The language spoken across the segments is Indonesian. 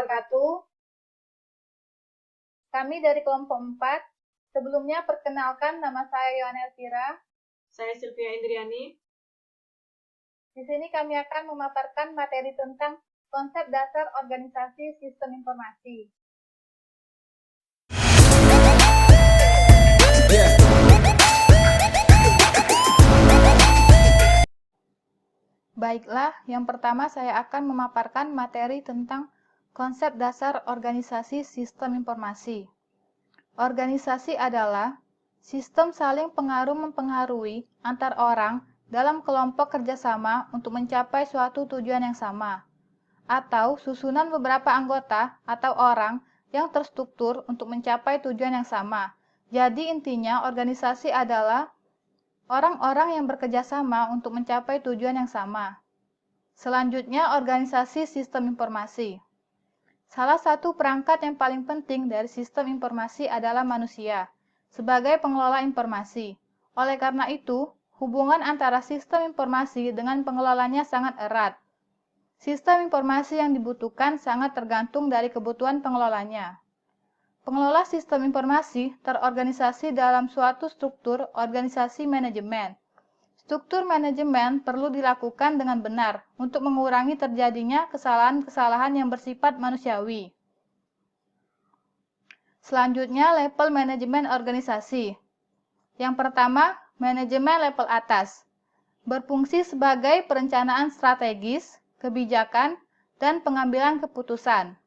wabarakatuh. Kami dari kelompok 4. Sebelumnya perkenalkan, nama saya Yohana Elvira. Saya Sylvia Indriani. Di sini kami akan memaparkan materi tentang konsep dasar organisasi sistem informasi. Baiklah, yang pertama saya akan memaparkan materi tentang konsep dasar organisasi sistem informasi. Organisasi adalah sistem saling pengaruh-mempengaruhi antar orang dalam kelompok kerjasama untuk mencapai suatu tujuan yang sama, atau susunan beberapa anggota atau orang yang terstruktur untuk mencapai tujuan yang sama. Jadi intinya organisasi adalah orang-orang yang bekerja sama untuk mencapai tujuan yang sama. Selanjutnya, organisasi sistem informasi. Salah satu perangkat yang paling penting dari sistem informasi adalah manusia, sebagai pengelola informasi. Oleh karena itu, hubungan antara sistem informasi dengan pengelolanya sangat erat. Sistem informasi yang dibutuhkan sangat tergantung dari kebutuhan pengelolanya. Pengelola sistem informasi terorganisasi dalam suatu struktur organisasi manajemen. Struktur manajemen perlu dilakukan dengan benar untuk mengurangi terjadinya kesalahan-kesalahan yang bersifat manusiawi. Selanjutnya, level manajemen organisasi. Yang pertama, manajemen level atas. Berfungsi sebagai perencanaan strategis, kebijakan, dan pengambilan keputusan.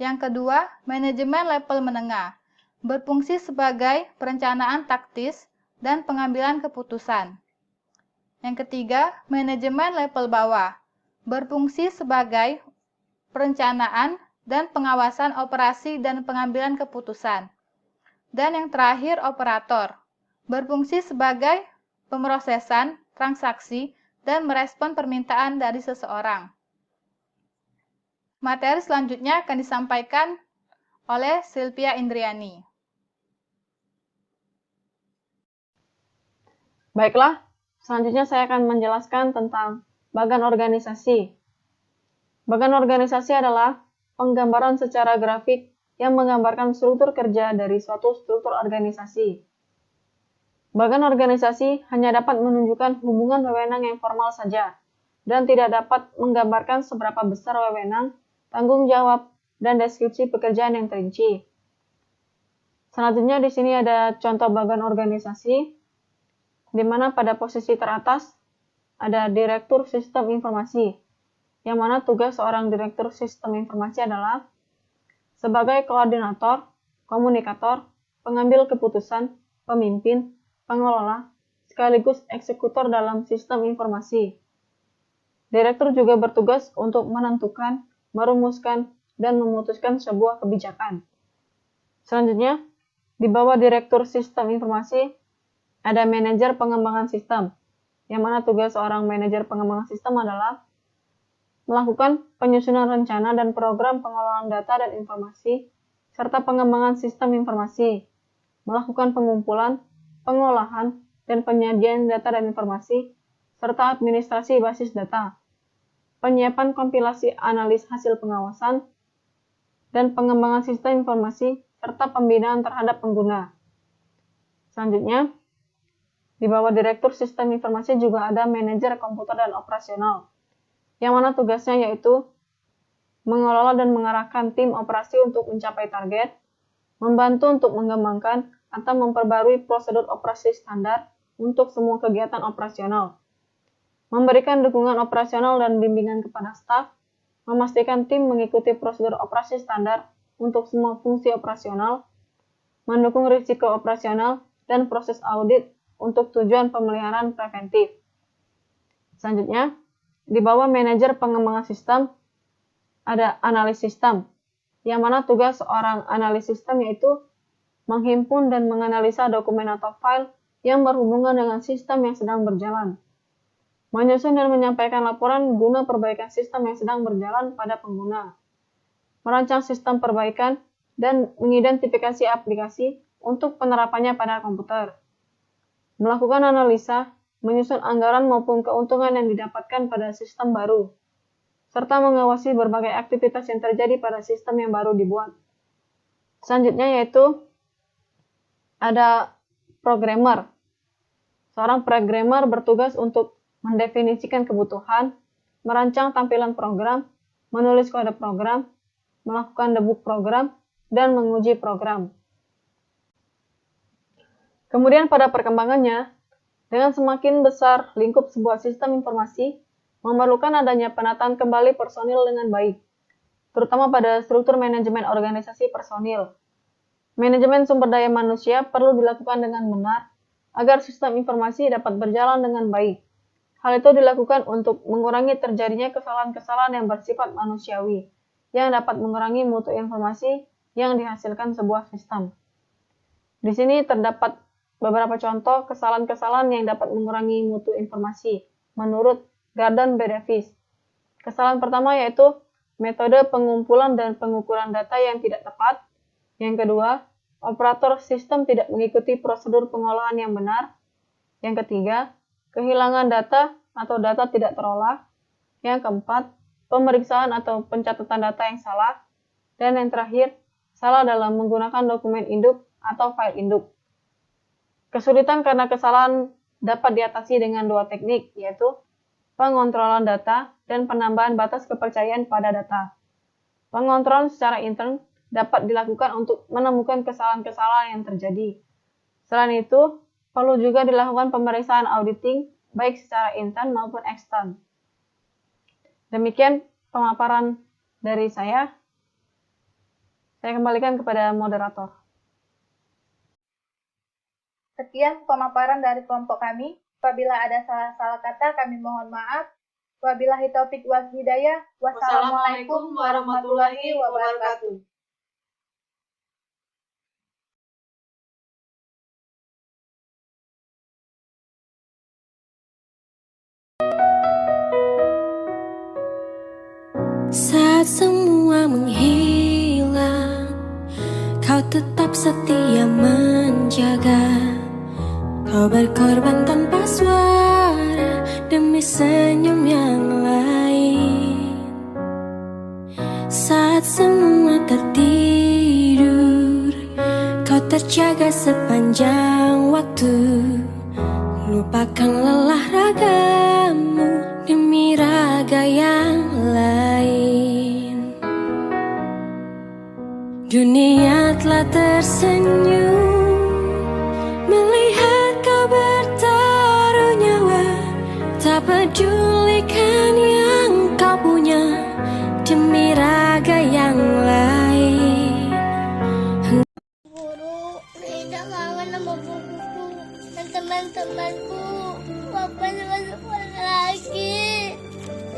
Yang kedua, manajemen level menengah. Berfungsi sebagai perencanaan taktis dan pengambilan keputusan. Yang ketiga, manajemen level bawah. Berfungsi sebagai perencanaan dan pengawasan operasi dan pengambilan keputusan. Dan yang terakhir, operator. Berfungsi sebagai pemrosesan, transaksi, dan merespon permintaan dari seseorang. Materi selanjutnya akan disampaikan oleh Sylvia Indriani. Baiklah, selanjutnya saya akan menjelaskan tentang bagan organisasi. Bagan organisasi adalah penggambaran secara grafik yang menggambarkan struktur kerja dari suatu struktur organisasi. Bagan organisasi hanya dapat menunjukkan hubungan wewenang yang formal saja, dan tidak dapat menggambarkan seberapa besar wewenang, tanggung jawab, dan deskripsi pekerjaan yang terinci. Selanjutnya di sini ada contoh bagan organisasi, di mana pada posisi teratas ada Direktur Sistem Informasi, yang mana tugas seorang Direktur Sistem Informasi adalah sebagai koordinator, komunikator, pengambil keputusan, pemimpin, pengelola, sekaligus eksekutor dalam sistem informasi. Direktur juga bertugas untuk menentukan, merumuskan, dan memutuskan sebuah kebijakan. Selanjutnya, di bawah Direktur Sistem Informasi, ada manajer pengembangan sistem, yang mana tugas seorang manajer pengembangan sistem adalah melakukan penyusunan rencana dan program pengelolaan data dan informasi, serta pengembangan sistem informasi, melakukan pengumpulan, pengolahan, dan penyajian data dan informasi, serta administrasi basis data, penyiapan kompilasi analis hasil pengawasan, dan pengembangan sistem informasi, serta pembinaan terhadap pengguna. Selanjutnya, di bawah Direktur Sistem Informasi juga ada manajer komputer dan operasional, yang mana tugasnya yaitu mengelola dan mengarahkan tim operasi untuk mencapai target, membantu untuk mengembangkan atau memperbarui prosedur operasi standar untuk semua kegiatan operasional, memberikan dukungan operasional dan bimbingan kepada staf, memastikan tim mengikuti prosedur operasi standar untuk semua fungsi operasional, mendukung risiko operasional dan proses audit untuk tujuan pemeliharaan preventif. Selanjutnya, di bawah manajer pengembangan sistem, ada analis sistem, yang mana tugas seorang analis sistem yaitu menghimpun dan menganalisa dokumen atau file yang berhubungan dengan sistem yang sedang berjalan, menyusun dan menyampaikan laporan guna perbaikan sistem yang sedang berjalan pada pengguna, merancang sistem perbaikan, dan mengidentifikasi aplikasi untuk penerapannya pada komputer, melakukan analisa, menyusun anggaran maupun keuntungan yang didapatkan pada sistem baru, serta mengawasi berbagai aktivitas yang terjadi pada sistem yang baru dibuat. Selanjutnya yaitu ada programmer. Seorang programmer bertugas untuk mendefinisikan kebutuhan, merancang tampilan program, menulis kode program, melakukan debug program, dan menguji program. Kemudian pada perkembangannya, dengan semakin besar lingkup sebuah sistem informasi, memerlukan adanya penataan kembali personil dengan baik, terutama pada struktur manajemen organisasi personil. Manajemen sumber daya manusia perlu dilakukan dengan benar agar sistem informasi dapat berjalan dengan baik. Hal itu dilakukan untuk mengurangi terjadinya kesalahan-kesalahan yang bersifat manusiawi, yang dapat mengurangi mutu informasi yang dihasilkan sebuah sistem. Di sini terdapat beberapa contoh kesalahan-kesalahan yang dapat mengurangi mutu informasi, menurut Gordon B. Davis. Kesalahan pertama yaitu metode pengumpulan dan pengukuran data yang tidak tepat. Yang kedua, operator sistem tidak mengikuti prosedur pengolahan yang benar. Yang ketiga, kehilangan data atau data tidak terolah. Yang keempat, pemeriksaan atau pencatatan data yang salah. Dan yang terakhir, salah dalam menggunakan dokumen induk atau file induk. Kesulitan karena kesalahan dapat diatasi dengan dua teknik, yaitu pengontrolan data dan penambahan batas kepercayaan pada data. Pengontrolan secara intern dapat dilakukan untuk menemukan kesalahan-kesalahan yang terjadi. Selain itu, perlu juga dilakukan pemeriksaan auditing baik secara intern maupun ekstern. Demikian pemaparan dari saya. Saya kembalikan kepada moderator. Sekian pemaparan dari kelompok kami. Apabila ada salah-salah kata, kami mohon maaf. Wabillahi taufik wal hidayah. Wassalamualaikum warahmatullahi wabarakatuh. Saat semua menghilang, kau tetap setia menjaga. Kau berkorban tanpa suara demi senyum yang lain. Saat semua tertidur, kau terjaga sepanjang waktu. Lupakan lelah ragamu demi raga yang lain. Dunia telah tersenyum melihat kau bertaruh nyawa. Tak pedulikan yang kau punya demi raga yang lain. Guru, Rida kangen sama buku-buku dan teman-temanku. Papa sama sekolah lagi.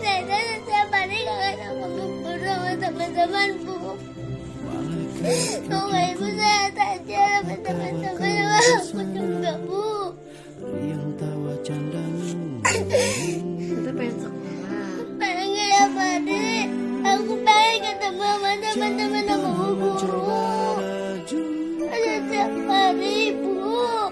Rida setiap hari kangen sama buku sama teman-temanku. Semoga ibu sehat aja sama teman-teman sama aku juga, Bu. Kita pengen sekolah. Pengen ya, Padi. Aku pengen ketemu sama teman-teman sama Bu Guru. Ada setiap hari, Bu.